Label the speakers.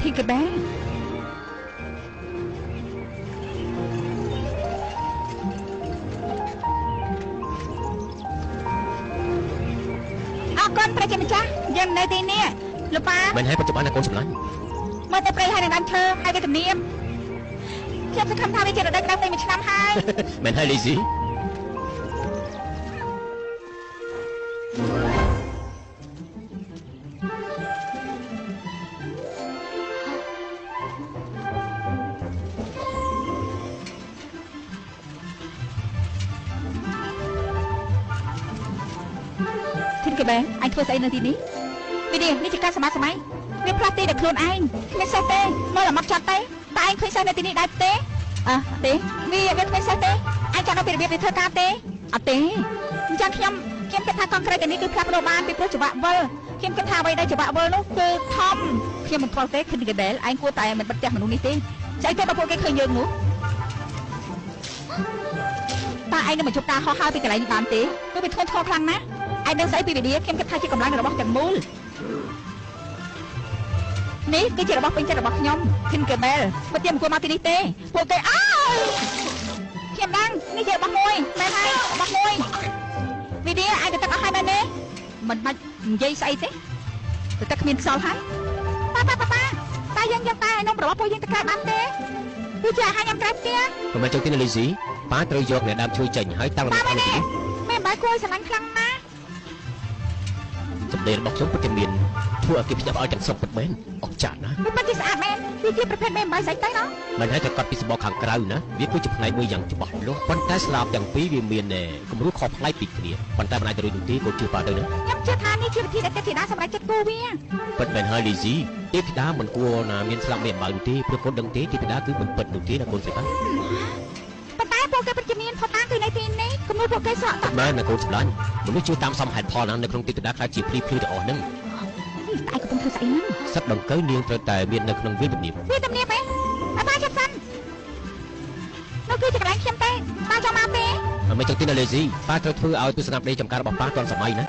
Speaker 1: ធីកបែអរគុណព្រះជាម្ចាស់យើងនៅទីនេះលោកប៉ា
Speaker 2: មិនហើយបច្ចុប្បន្នកូនសម្លាញ់
Speaker 1: មើលតែព្រៃហើយនឹងដើមឈើហើយវាទំនៀមខ្ញុំសង្ឃឹមថាវាជារដូវក្តៅតែមួយឆ្នាំហើយ
Speaker 2: មិនហើយលីស៊ី
Speaker 1: ធីកបែអញធ្វើស្អីនៅទីនេះវានេះជាការសម័យវាផ្លាស់ទីដល់ខ្លួនឯងគ្មានសេះទេមើលឲ្យមកចាត់ទេតែឯងឃើញសេះនៅទីនេះដែរទេទេវាគ្មានសេះទេអញចង់ដល់ពីរបៀបវាធ្វើការទេអត់ទេអញ្ចឹងខ្ញុំគិតថាកង់ក្រីតែនេះគឺផ្លាស់ប្ដូរបានពីព្រោះច្បាក់វិលខ្ញុំគិតថាអ្វីដែលច្បាក់វិលនោះគឺធំខ្ញុំមិនខ្វល់ទេឃើញកដែលឯងគួរតែមិនបិទផ្ទះមនុស្សនេះទេចៃទេបើពួកគេឃើញយើងនោះតើឯងនឹងមកជប់ការហោះហើរពីកន្លែងនេះបានទេគឺវាធ្ងន់ធ្ងរខ្លាំងណាស់ឯងដឹងស្អីពីវិទ្យាខ្ញុំគិតថាជាកម្លាំងរបស់ទាំងមូលនេះគឺជារបស់ពេញចិត្តរបស់ខ្ញុំឃិនកាបែលមិនទៀមគួរមកទីនេះទេពួកគេអើខ្ញុំដឹងនេះជារបស់មួយមែនហើយរបស់មួយវិទ្យាឯងទៅទឹកអស់ហើយមែនទេមិនបាច់និយាយស្អីទេទៅទឹកគ្មានខ្សោយហើយប៉ាតែយើងតែឯនំរបស់ពួកយើងទៅក្រៅបានទេគឺជាអាហារញ៉ាំក្រៅផ្ទះ
Speaker 2: មិនមែនចង់ទីណាលីស៊ីប៉ាត្រូវយកអ្នកដើមជួយចេញហើយតាំងរបស់នេះ
Speaker 1: មិនបែរគួរស្រឡាញ់ខ្លាំងណាស់
Speaker 2: សម្ដីរបស់ខ្ញុំពិតជាមានធ្វើឲ្យគេភ្ញាក់ផ្អើលទាំងស្រុងពិតមែនអស្ចារ្យណាស់
Speaker 1: វាពិតជាស្អាតមែនវាជាប្រភេទមេបាយស្អីទៅណោះ
Speaker 2: មិនហើយតែគាត់ពីសម្បកខាងក្រៅណាវាគឺជាផ្នែកមួយយ៉ាងច្បាស់លាស់ប៉ុន្តែស្លាបទាំងពីរវាមានគំរូខុសប្លែកពីគ្នាប៉ុន្តែមិនអាចទៅរួចនោះទេគាត់ជឿប៉ាទៅណា
Speaker 1: ខ្ញុំជឿថានេះជាវិធីដែលទេពធីតាសម្រាប់ចិត្តគូវា
Speaker 2: ពិតមែនហើយលីស៊ីទេពធីតាមិនគួរណាមានស្លាប់មេអំបៅនោះទេព្រោះគាត់ដឹងទេទេពធីតាគឺមិនពិតនោះទេណាកូនស្រីបាទ
Speaker 1: ប៉ុន្តែពួកគេពិតជាមានផុសតាគឺនៅទីនេះគំនូរពួកគេស្រក់តា
Speaker 2: មែនណាកូនសម្លាញ់មនុស្សជឿតាមសមហេតុផលណានៅក្នុងទេពធីតាខ្លាចជាភ្លីទាំងអស់ហ្នឹង
Speaker 1: តែឯងកំពុងធ្វើស្អីហ្នឹង
Speaker 2: សត្វដង្កូវនាងត្រូវតែមាននៅក្នុងវាលទំនាប
Speaker 1: វាទំនាបឯងប៉ាចាប់សិននោះគឺជាកន្លែងខ្ញុំទេប៉ាចង់មកទេ
Speaker 2: មិនចង់ទីណាលេស៊ីប៉ាត្រូវធ្វើឲ្យទស្សនវិស័យចំការរបស់ប៉ាទាន់សម័យណា